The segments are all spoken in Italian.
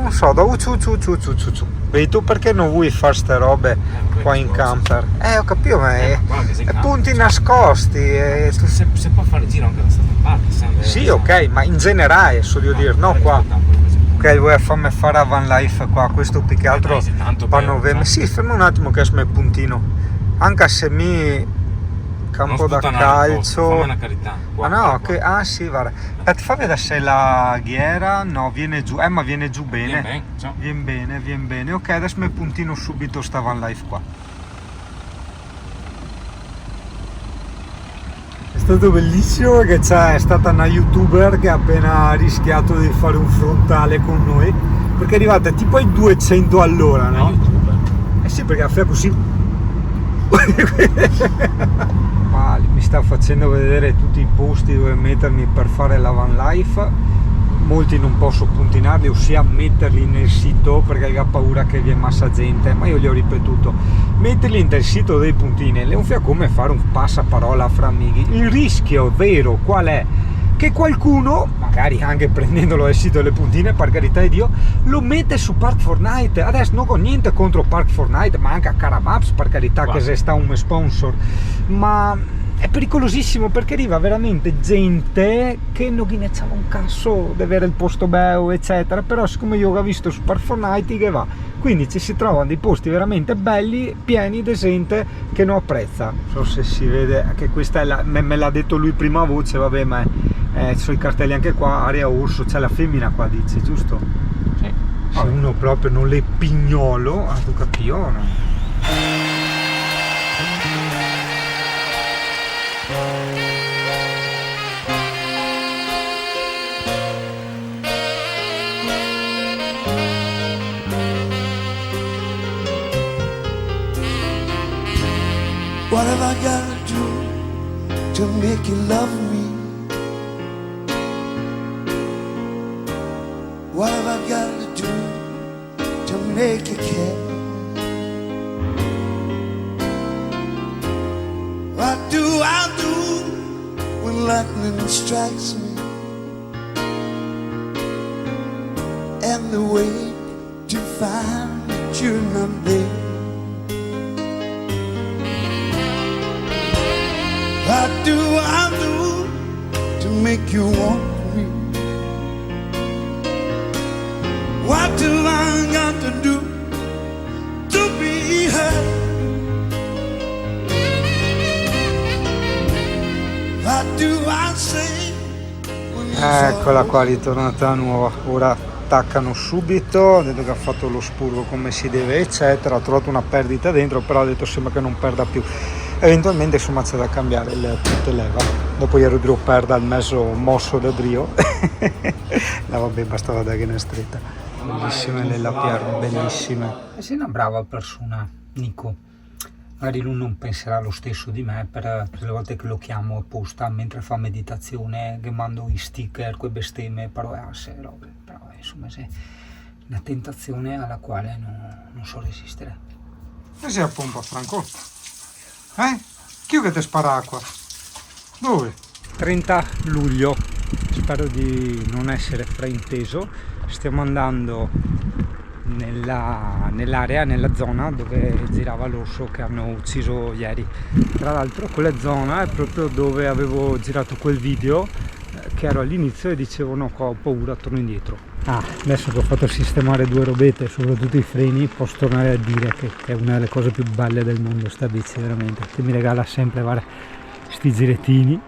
non so, dopo ciu. Vedi tu perché non vuoi fare ste robe qua in camper? Ho capito, ma è punti nascosti. Se può fare il giro anche da questa parte. Sì, ok, ma in generale, voglio dire, no qua. Ok, vuoi farmi fare a van life qua, questo più che altro vanno bene. Sì, fermo un attimo che esme puntino. Anche se mi campo da calcio. Fammi una carità. No, che sì, guarda. Aspetta, fammi vedere se la ghiera. No, viene giù. Ma viene giù bene. Viene bene. Ok, adesso mi puntino subito sta van life qua. È stato bellissimo perché è stata una youtuber che ha appena rischiato di fare un frontale con noi, perché è arrivata tipo ai 200 all'ora, no? Sì, perché la fa così. Mi sta facendo vedere tutti i posti dove mettermi per fare la van life. Molti non posso puntinarli, ossia metterli nel sito perché ha paura che vi è massa gente, ma io gli ho ripetuto: metterli nel sito dei puntini è come fare un passaparola fra amici. Il rischio vero qual è? Che qualcuno, magari anche prendendolo dal sito delle puntine, per carità di Dio, lo mette su Park4Night. Adesso non ho niente contro Park4Night, ma anche a Caramaps, per carità, che se sta un sponsor, ma è pericolosissimo perché arriva veramente gente che non ghinecciava un cazzo di avere il posto bello, eccetera. Però siccome io ho visto su Park4Night che va, quindi ci si trovano dei posti veramente belli, pieni di gente che non apprezza. Non so se si vede che questa è me l'ha detto lui prima a voce, vabbè, ma sono i cartelli anche qua, area orso, c'è la femmina qua, dice, giusto? Sì. Uno proprio non le pignolo, tu capio, no? What have I got to do to make you love me? What have I got to do to make you care? What do I do when lightning strikes me and the way to find that you're not there? What do I do to make you want me? What do I got to do to be heard? What do I say? Eccola qua, ritornata nuova. Ora attaccano subito, ho detto che ha fatto lo spurgo come si deve, eccetera. Ho trovato una perdita dentro, però ho detto sembra che non perda più. Eventualmente insomma c'è da cambiare il tuteleva. Dopo ieri Drio perda il mezzo mosso da Drio. No, vabbè, bastava da che ne stretta. Bellissime nella Piero, bellissime. E sei una brava persona, Nico. Magari lui non penserà lo stesso di me per tutte le volte che lo chiamo apposta mentre fa meditazione, che mando i sticker, quei bestemmie, parole robe. Però insomma è una tentazione alla quale non so resistere. E sei a pompa, Franco? Chi è che ti spara acqua? Dove? 30 luglio, spero di non essere frainteso, stiamo andando nell'area, nella zona dove girava l'orso che hanno ucciso ieri. Tra l'altro quella zona è proprio dove avevo girato quel video che ero all'inizio e dicevo no, qua ho paura, torno indietro. Adesso che ho fatto sistemare due robette, soprattutto i freni, posso tornare a dire che è una delle cose più belle del mondo sta bici, veramente, che mi regala sempre, guarda, sti girettini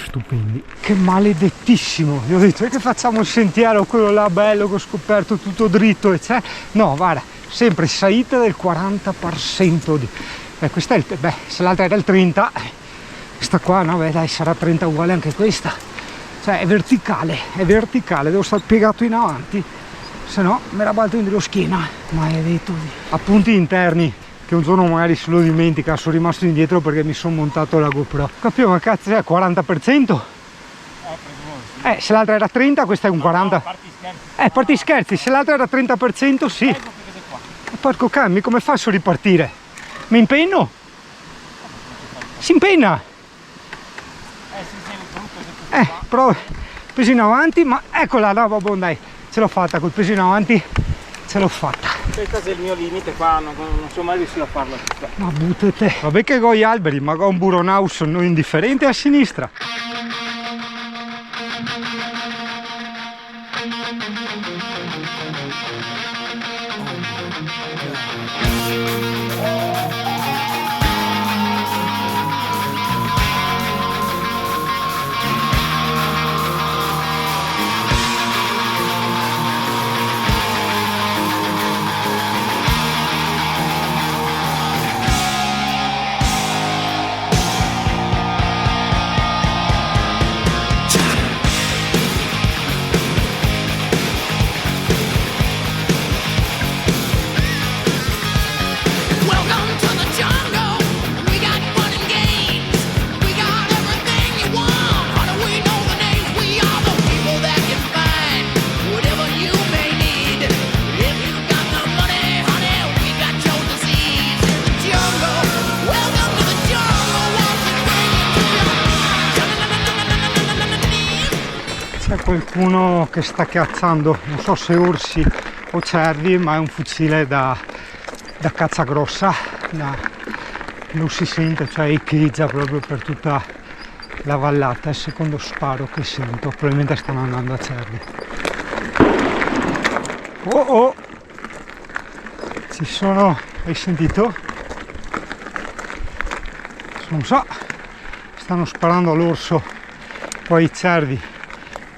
stupendi. Che maledettissimo, io ho detto che facciamo il sentiero quello là bello che ho scoperto tutto dritto e c'è, no, guarda, sempre salita del 40% di questa è se l'altra era il 30, questa qua no, beh dai, sarà 30 uguale anche questa. Cioè è verticale, devo stare piegato in avanti, se no me la balto in lo schiena, maledetto. Appunti interni, che un giorno magari se lo dimentica, sono rimasto indietro perché mi sono montato la GoPro. Capivo, ma cazzo è 40%? Se l'altra era 30, questa è un 40. Parti scherzi, se l'altra era 30% sì. Porco cammi, come faccio a ripartire? Mi impenno? Si impenna? Però peso in avanti, ma eccola, no, vabbè, dai, ce l'ho fatta col peso in avanti, ce l'ho fatta. Questo è il mio limite qua, non sono mai riuscito a farlo tutta. Ma buttete. Vabbè che con gli alberi, ma con un buronaus sono indifferente a sinistra. C'è qualcuno che sta cacciando, non so se orsi o cervi, ma è un fucile da caccia grossa, non si sente, cioè echeggia proprio per tutta la vallata. È il secondo sparo che sento, probabilmente stanno andando a cervi. Oh oh! Ci sono, hai sentito? Non so, stanno sparando all'orso, poi i cervi.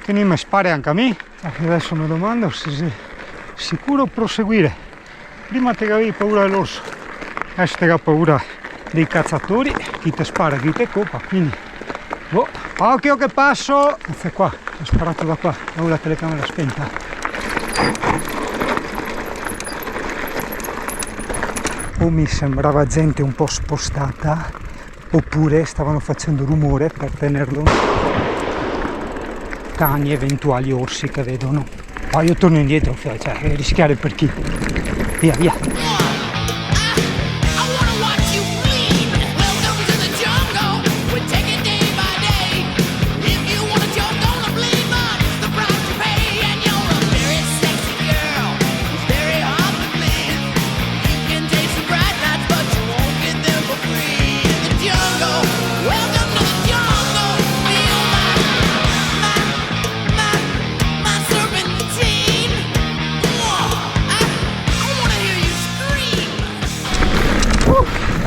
Che non mi spari anche a me. Adesso mi domando se è sicuro proseguire. Prima te avevi paura dell'orso, adesso te hai paura dei cacciatori, chi ti spara, chi ti copa, quindi boh. Occhio che passo! Anzi qua, ho sparato da qua, ho la telecamera spenta. O mi sembrava gente un po' spostata, oppure stavano facendo rumore per tenerlo cani eventuali orsi che vedono. Ma io torno indietro, cioè rischiare per chi? Via, via.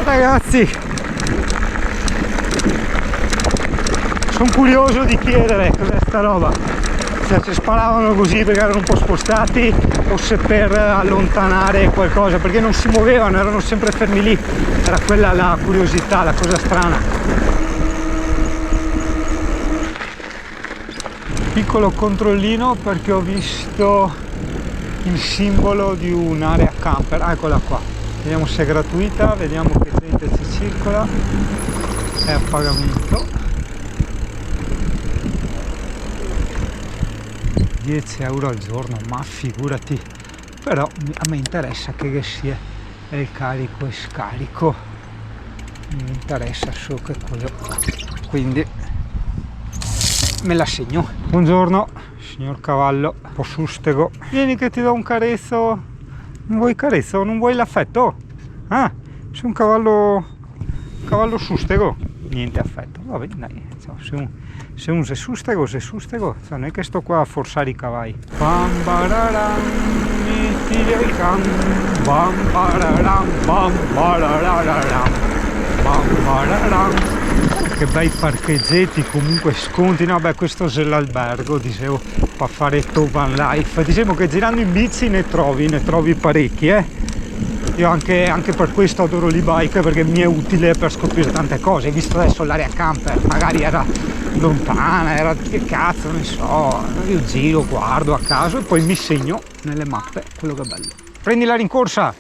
Ragazzi, sono curioso di chiedere cos'è sta roba, se ci sparavano così perché erano un po' spostati o se per allontanare qualcosa, perché non si muovevano, erano sempre fermi lì. Era quella la curiosità, la cosa strana. Piccolo controllino perché ho visto il simbolo di un'area camper, eccola qua. Vediamo se è gratuita, vediamo che gente ci circola, è a pagamento. 10 euro al giorno, ma figurati, però a me interessa che sia il carico e scarico, mi interessa solo che quello, quindi me la segno. Buongiorno signor cavallo, un po' sustego, vieni che ti do un carezzo. Non vuoi carezzo? Non vuoi l'affetto? Ah, sei un cavallo sustego. Niente affetto. Vabbè, dai, se uno è sustego, cioè, non è che sto qua a forzare i cavalli. Bam bararam, metti il can. Bam bararam, bam barararam, bam bararam. Che bei parcheggetti, comunque sconti. No, beh, questo è l'albergo, dicevo, a fare top van life. Dicevo che girando in bici ne trovi parecchi, Io anche per questo adoro l'e-bike, perché mi è utile per scoprire tante cose. Hai visto adesso l'area camper, magari era lontana, era che cazzo, ne so, io giro, guardo a caso e poi mi segno nelle mappe quello che è bello. Prendi la rincorsa!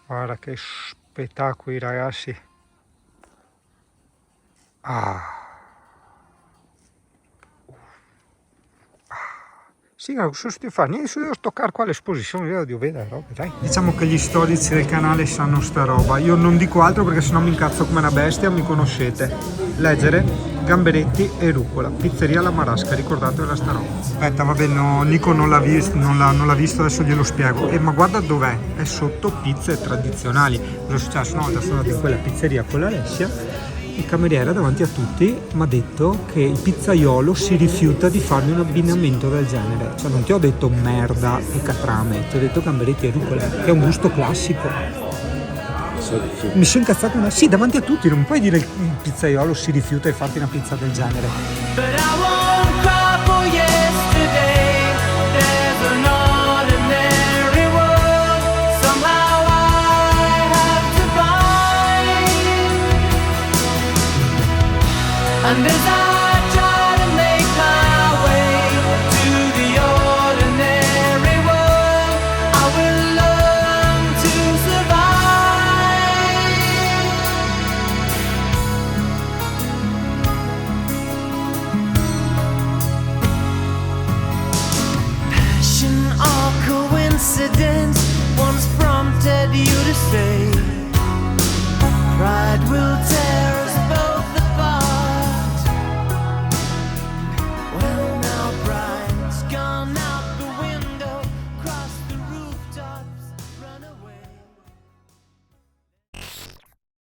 Guarda che spettacoli, ragazzi. Sì, cosa sto a fare? Niente, devo toccare qua l'esposizione, io devo vedere roba, dai. Diciamo che gli storici del canale sanno sta roba. Io non dico altro perché sennò mi incazzo come una bestia, mi conoscete. Leggere, gamberetti e rucola. Pizzeria La Marasca, ricordatevela sta roba. Aspetta, vabbè, no, Nico non l'ha visto, adesso glielo spiego. Ma guarda dov'è? È sotto pizze tradizionali. Cosa è successo? Una volta sono andato in quella pizzeria con l'Alessia. Il cameriere davanti a tutti mi ha detto che il pizzaiolo si rifiuta di farmi un abbinamento del genere. Cioè non ti ho detto merda e catrame, ti ho detto gamberetti e rucola, che è un gusto classico. Mi sono incazzato sì, davanti a tutti, non puoi dire che il pizzaiolo si rifiuta di farti una pizza del genere.